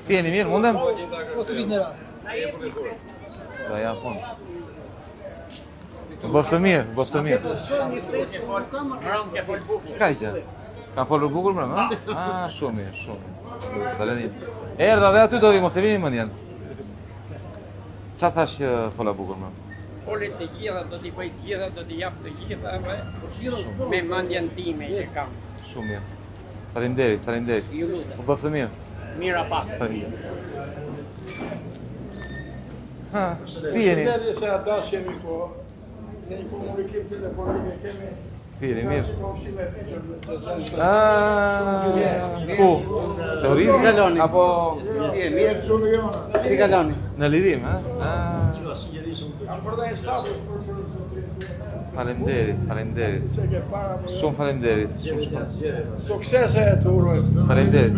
Si jeni mirë, mundem? Po të vitë nëra. Da ja, pun. Boftë mirë, boftë mirë. S'ka që? Ka folur bukur më, ha? Ah, shumë mirë, shumë. Daleni. Erdha dhe aty do vi, mos e vini mendjen. Qa thash që fola bukur më? Folet të gjitha, do t'i bëj të gjitha, do t'i jap të gjitha, me mendjen time që kam. Shumë mirë. Faleminderit, faleminderit. Ju lutem. U boftë mirë. Mira pak. Ha, si jeni? Se ata shemi po. Ne i komunikim telefonik e kemi. Si jeni mirë? Ah, Ku? Teorizi? Kaloni. Apo Si e mirë? Si kaloni? në lirim, ha? Faleminderit, faleminderit. Shumë faleminderit, shumë. Suksese të urojmë. Faleminderit.